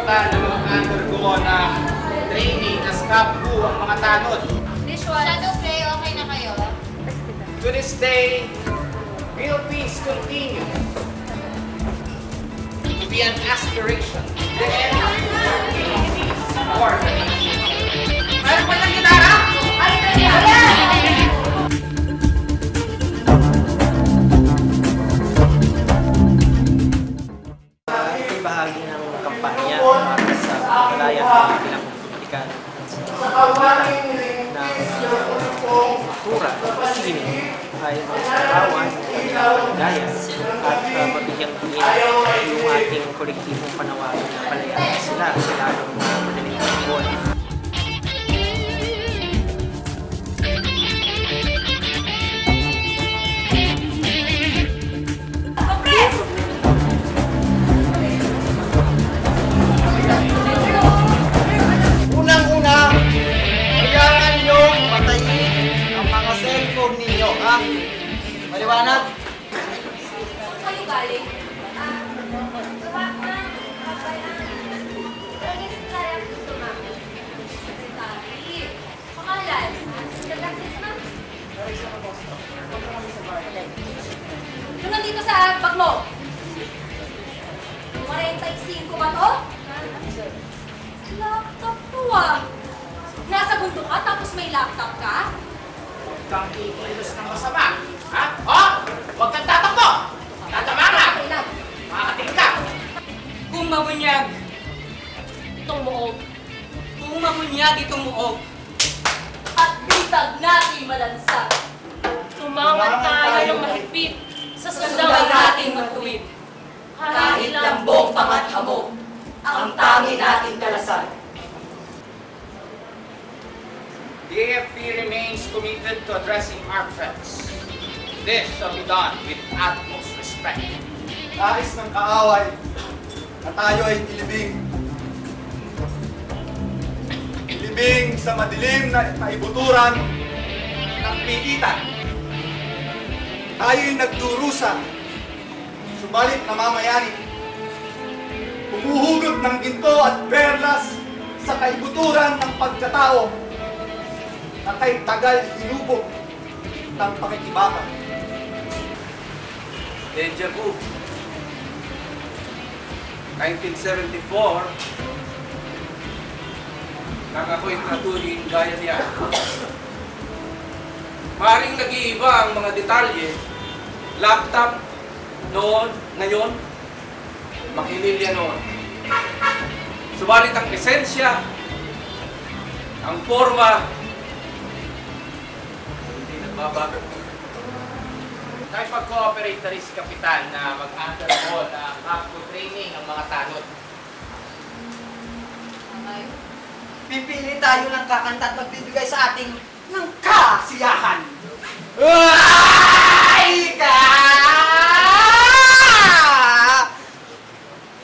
kapitan na mag-undergo ng training na SCAPU ang mga tanod. Shadow play, okay na kayo? To this day, Philippines continue to be an aspiration. The end of Philippines for the nation. Meron pa ng gitara? Ay, Ito'y bahagi ng kampanya para sa paglayan ng bilang publikan ng kultura o sine ay magkakawan ng kanilang paligaya at mabigyang diin yung ating kolektibong panawagan na palayaan sila sa lalong madaling panahon. Unang-una, kailangan nyo patayin ang mga cellphone ninyo, ha? Maliwanag? Saan kayo galing? Pangalan? Yung nandito sa bag mo? 45 ba to? Laptop ko ah. Nasa bundok ka tapos may laptop ka? Huwag kang ikilos ng masama. Ha? Oh! Huwag kang tatakbo! Tatama ka! Kailan? Makakating ka! Kung mabunyag itong muog, kung mabunyag itong muog, At bitag natin malansag. tumangan tayo ng mahigpit sa sundawan nating matuwid. Kahit lambong pangathamog, ang tangi nating kalasan. The AFP remains committed to addressing our threats. This shall be done with utmost respect. Nais ng kaaway na tayo ay ilibing. Ilibing sa madilim na kaibuturan ng piitan. Tayo'y nagdurusa, subalit namamayani. Humuhugot ng ginto at perlas sa kaibuturan ng pagkatao na kay tagal hinubog ng pakikibaka. Deja vu. 1974, nang ako'y tratuhin gaya niya. Maring nag-iiba ang mga detalye. Laptop noon, ngayon, makililya noon. Subalit ang esensya, ang forma, hindi nagbabago. Nakipag-cooperate na rin si Kapitan na mag-undergo na SCAPU training ang mga tanod. Pipili tayo ng kakanta at magbibigay sa ating ng kasiyahan. Ay ka!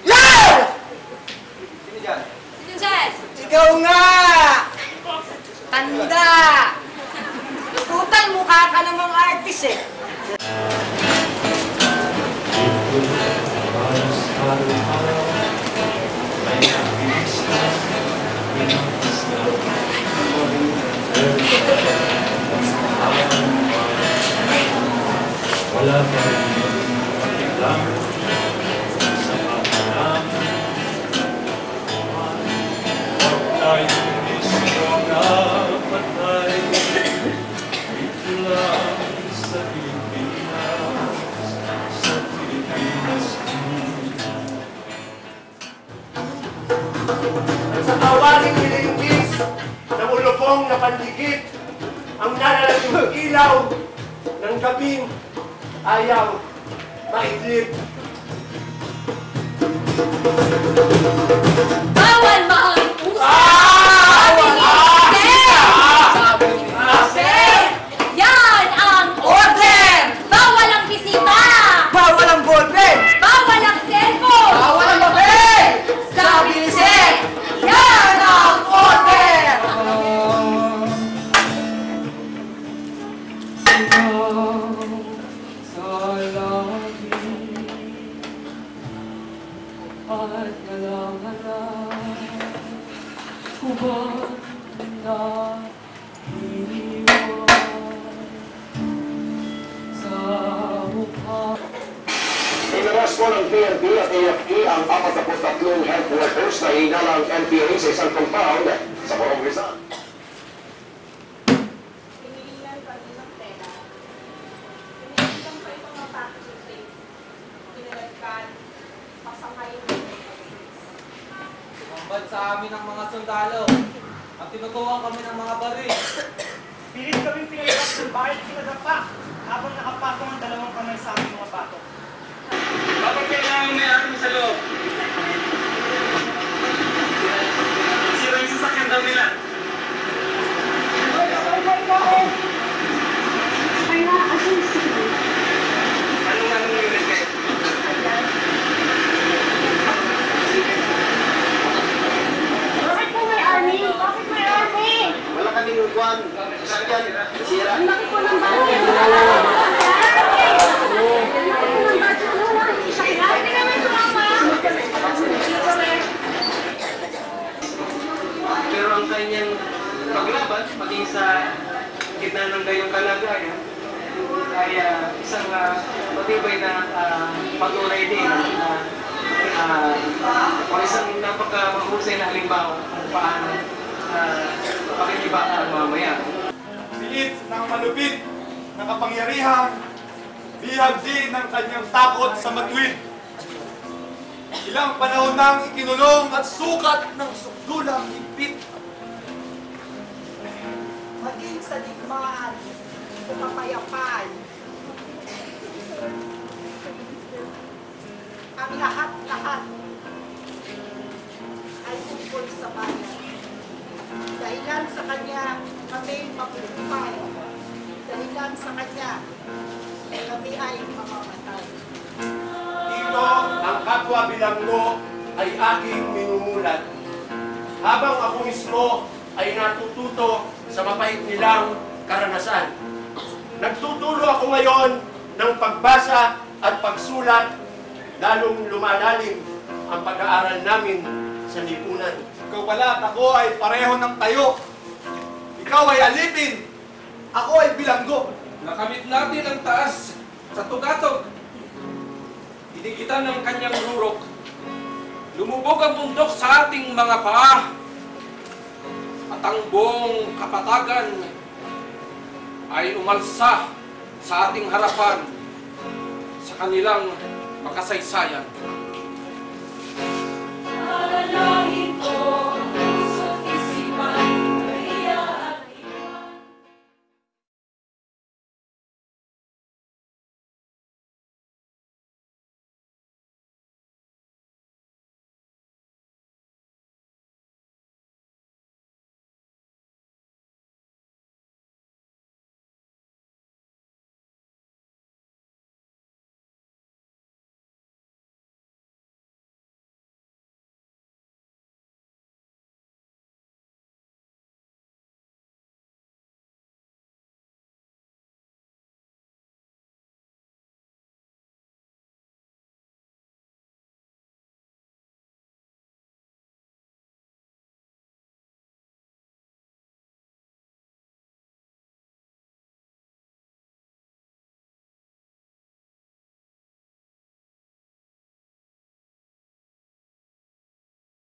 Yeah! Sino dyan? Sino dyan? Ikaw nga! Tanda! Tutal, mukha ka namang artist eh. Wala pa rin lang sa pagkalam. Huwag tayong gusto na patay. Ito lang sa Pilipinas, sa Pilipinas. Sa tawaring nilingkis ng ulupong na pandigit, ang nalalaking ilaw ng gabing ayaw maidlip. Bawal maaming puso! Yan ang order! Bawal ang bisita! Bawal ang ballpen! Bawal ang cellphone! Bawal ang papel! Sabi ni Sir, Yan ang order! at nalangalan, hubad na iniwan sa mukha. Inilabas po ng PNP at AFP ang 43 health workers na hinalang NPA sa isang compound sa Morong Rizal. Hinihingan kami ng pera. Hinihingan pa itong mga packaging. Pinalagkan, pasangay yung Sumambad sa amin ang mga sundalo at tinutuwa kami ng mga baril. Pilit kaming pinalabas ng bahay pinagapa habang nakapatong ang dalawang kamay sa aming mga batok. Bakit kailangan may akin sa loob? Sira yung sasakyan daw nila. Anong unit kayo? Bakit po may army? Bakit may army? Wala kaming uguan. Sasakyan, sira. Ang laki po ng budget. Hindi naman sumama. Pero ang kanyang paglaban, maging sa gitna ng gayong kalagayan, ay isang matibay na patuloy din o isang napaka-mahusay na halimbawa kung paano pakikibaka ang mamaya. Pilit ng malupit na kapangyarihan, bihag din ng kanyang takot sa matuwid. Ilang panahon nang ikinulong at sukat ng sukdulang higpit. Maging sa digmaan, kapayapay. Ang lahat-lahat ay tungkol sa bayan. Dahilan sa kanya, kami mabubuhay. Dahilan sa kanya, kami ay mamamatay. Dito, ang kapwa bilanggo ay aking minumulat. Habang ako mismo ay natututo sa mapait nilang karanasan. Nagtuturo ako ngayon ng pagbasa at pagsulat, lalong lumalalim ang pag-aaral namin sa lipunan. Ikaw pala at ako ay pareho ng tayo. Ikaw ay alipin, ako ay bilanggo. Nakamit natin ang taas sa tugatog. Dinigitan ng kanyang rurok. Lumubog ang bundok sa ating mga paa. At ang buong kapatagan ay umalsa sa ating harapan sa kanilang makasaysayan.